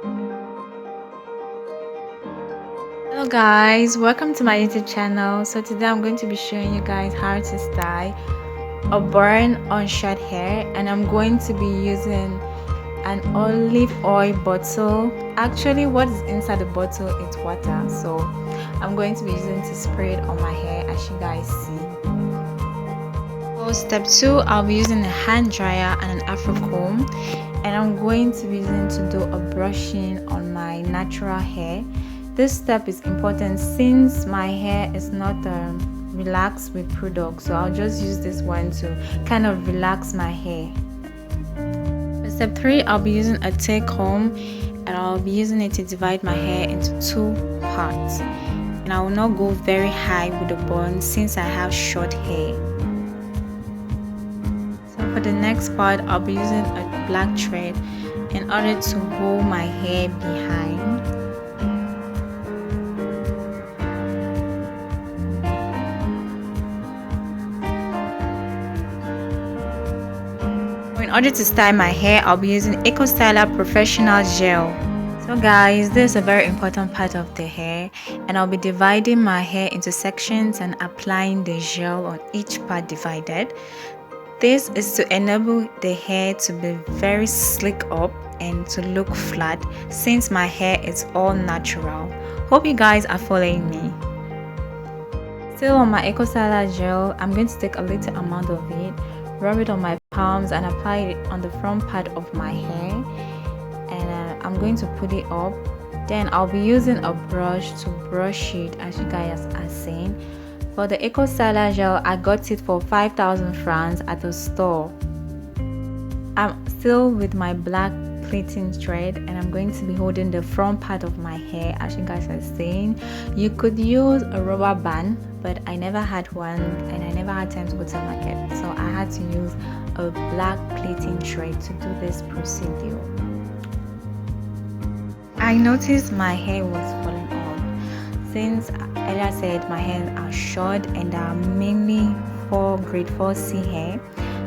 Hello guys, welcome to my YouTube channel. So today I'm going to be showing you guys how to style a burn on short hair, and I'm going to be using an olive oil bottle. Actually, what is inside the bottle is water, so I'm going to be using to spray it on my hair, as you guys see. So step 2, I'll be using a hand dryer and an afro comb, and I'm going to be using to do a brushing on my natural hair. This step is important since my hair is not relaxed with products, so I'll just use this one to kind of relax my hair. For step 3, I'll be using a tape comb, and I'll be using it to divide my hair into 2 parts, and I will not go very high with the bun since I have short hair. So for the next part, I'll be using a black thread in order to hold my hair behind. In order to style my hair, I'll be using Eco Styler Professional Gel. So guys, this is a very important part of the hair, and I'll be dividing my hair into sections and applying the gel on each part divided. This is to enable the hair to be very slick up and to look flat since my hair is all natural. Hope you guys are following me. Still on my Eco Styler gel, I'm going to take a little amount of it, rub it on my palms and apply it on the front part of my hair, and I'm going to put it up. Then I'll be using a brush to brush it, as you guys are seeing. For the Eco Styler gel, I got it for 5,000 francs at the store. I'm still with my black plaiting thread, and I'm going to be holding the front part of my hair, as you guys are seeing. You could use a rubber band, but I never had one and I never had time to go to the market, so I had to use a black plaiting thread to do this procedure. I noticed my hair was falling off since earlier said my hairs are short and they are mainly for grade 4C hair,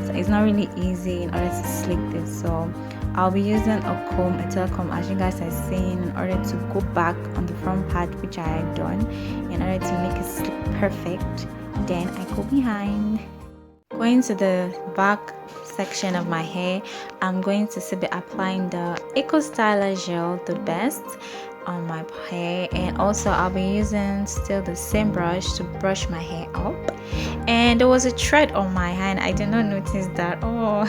so it's not really easy in order to slick this. So I'll be using a comb, a tail comb, as you guys are seeing, in order to go back on the front part, which I had done, in order to make it slick perfect. Then I go behind. Going to the back section of my hair, I'm going to be applying the Eco Styler gel, the best, on my hair, and also I'll be using still the same brush to brush my hair up. And there was a thread on my hand, I did not notice that. Oh.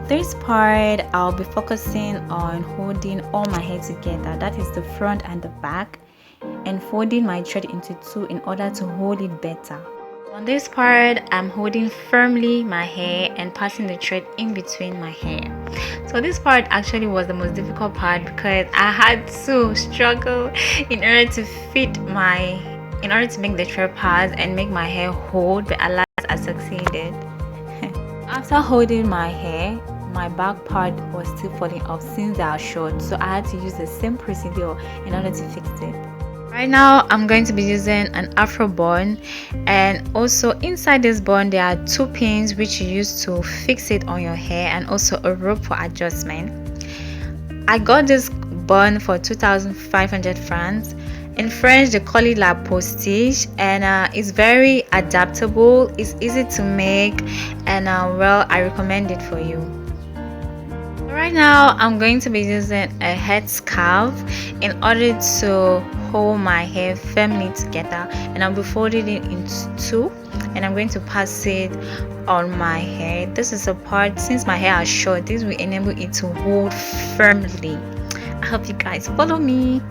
This part, I'll be focusing on holding all my hair together, that is the front and the back, and folding my thread into 2 in order to hold it better. On this part, I'm holding firmly my hair and passing the thread in between my hair. So this part actually was the most difficult part because I had to struggle in order to make the thread pass and make my hair hold, but at last I succeeded. After holding my hair, my back part was still falling off since they are short, so I had to use the same procedure in order to fix it. Right now I'm going to be using an afro bun, and also inside this bun there are 2 pins which you use to fix it on your hair, and also a rope for adjustment. I got this bun for 2,500 francs. In French they call it la postiche, and it's very adaptable, it's easy to make, and well, I recommend it for you. Right now I'm going to be using a head scarf in order to hold my hair firmly together, and I'll be folding it into 2, and I'm going to pass it on my hair. This is a part, since my hair is short, this will enable it to hold firmly. I hope you guys follow me.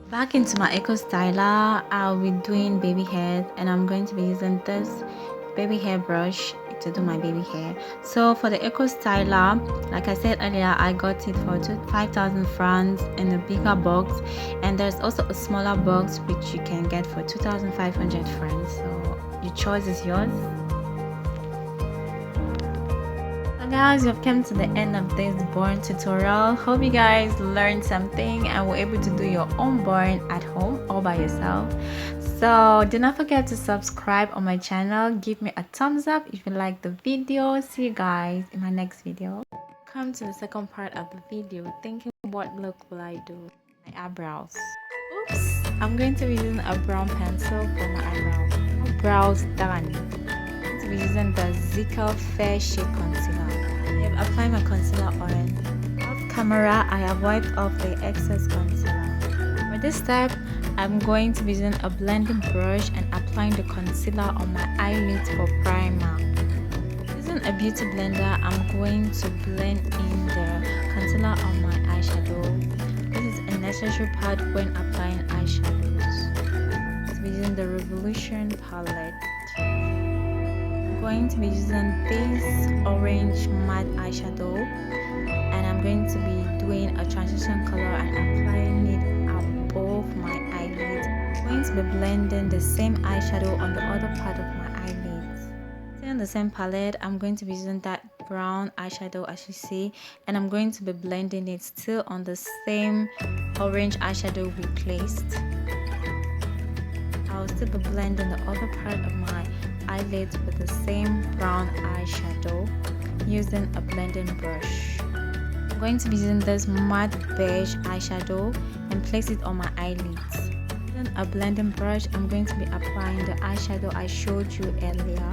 Back into my Eco Styler, I'll be doing baby hairs, and I'm going to be using this baby hair brush to do my baby hair. So for the Eco Styler, like I said earlier, I got it for 5,000 francs in a bigger box, and there's also a smaller box which you can get for 2,500 francs, so your choice is yours. So guys, you've come to the end of this burn tutorial. Hope you guys learned something and were able to do your own burn at home all by yourself. So do not forget to subscribe on my channel. Give me a thumbs up if you like the video. See you guys in my next video. Come to the second part of the video, thinking what look will I do? My eyebrows. Oops, I'm going to be using a brown pencil for my eyebrows. Brows done. I'm going to be using the Zika Fair Shade Concealer. I have applied my concealer on. Off camera, I have wiped off the excess concealer. For this step, I'm going to be using a blending brush and applying the concealer on my eyelids for primer. Using a beauty blender, I'm going to blend in the concealer on my eyeshadow. This is a necessary part when applying eyeshadows. I'll be using the Revolution palette. I'm going to be using this orange matte eyeshadow, and I'm going to be doing a transition color and applying it above my eyelids. I'm going to be blending the same eyeshadow on the other part of my eyelids. In the same palette, I'm going to be using that brown eyeshadow as you see, and I'm going to be blending it still on the same orange eyeshadow we placed. I'll still be blending the other part of my eyelids with the same brown eyeshadow using a blending brush. I'm going to be using this matte beige eyeshadow and place it on my eyelids. Using a blending brush, I'm going to be applying the eyeshadow I showed you earlier.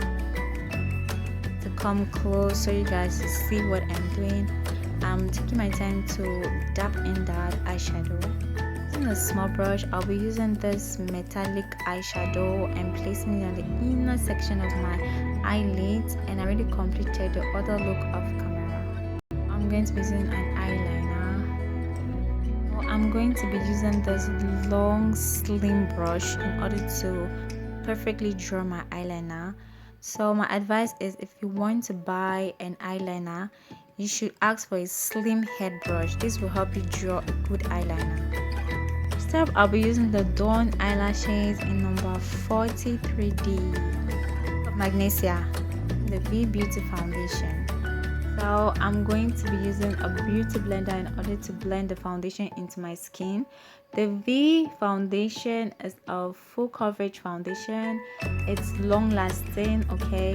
To come close so you guys to see what I'm doing, I'm taking my time to dab in that eyeshadow. Using a small brush, I'll be using this metallic eyeshadow and placing it on the inner section of my eyelids, and I already completed the other look off camera. I'm going to be using an eyeliner. I'm going to be using this long slim brush in order to perfectly draw my eyeliner. So my advice is, if you want to buy an eyeliner, you should ask for a slim head brush. This will help you draw a good eyeliner. Next up, I'll be using the Dawn eyelashes in number 43D of Magnesia, the V Beauty foundation. So I'm going to be using a beauty blender in order to blend the foundation into my skin. The V foundation is a full coverage foundation. It's long lasting, okay?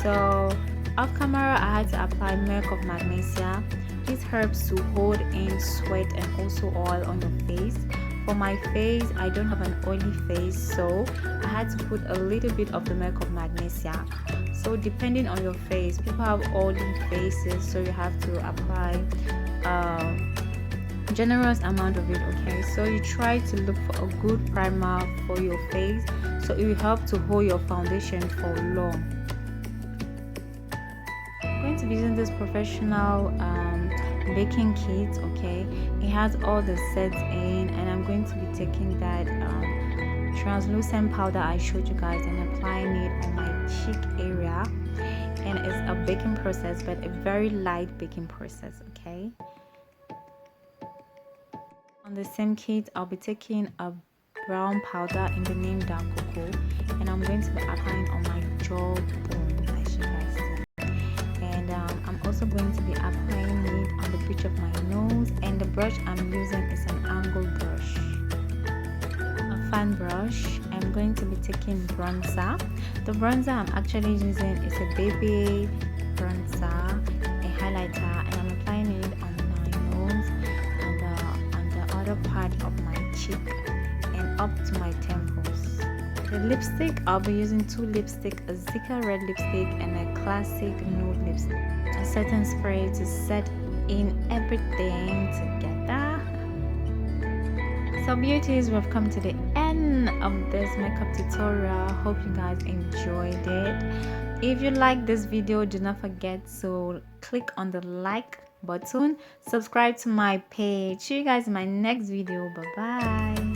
So off camera, I had to apply milk of magnesia. This helps to hold in sweat and also oil on your face. For my face, I don't have an oily face, so I had to put a little bit of the milk of magnesia. So depending on your face, people have oily faces, so you have to apply generous amount of it, okay? So you try to look for a good primer for your face, so it will help to hold your foundation for long. I'm going to be using this professional baking kit, okay? It has all the sets in, and I'm going to be taking that translucent powder I showed you guys and applying it on my cheek area. And it's a baking process, but a very light baking process, okay? On the same kit, I'll be taking a brown powder in the name Dark Cocoa, and I'm going to be applying on my jawbone, as you guys see. And I'm also going to be applying it on the bridge of my nose, and the brush I'm using is an angle brush, a fan brush. I'm going to be taking bronzer. The bronzer I'm actually using is a baby bronzer, a highlighter, and I'm applying it on my nose, on the other part of my cheek, and up to my temples. The lipstick, I'll be using two lipsticks, a Zika red lipstick and a classic nude lipstick. A setting spray to set in everything together. So beauties, we've come to the end of this makeup tutorial. Hope you guys enjoyed it. If you like this video, do not forget to click on the like button, subscribe to my page. See you guys in my next video. Bye bye.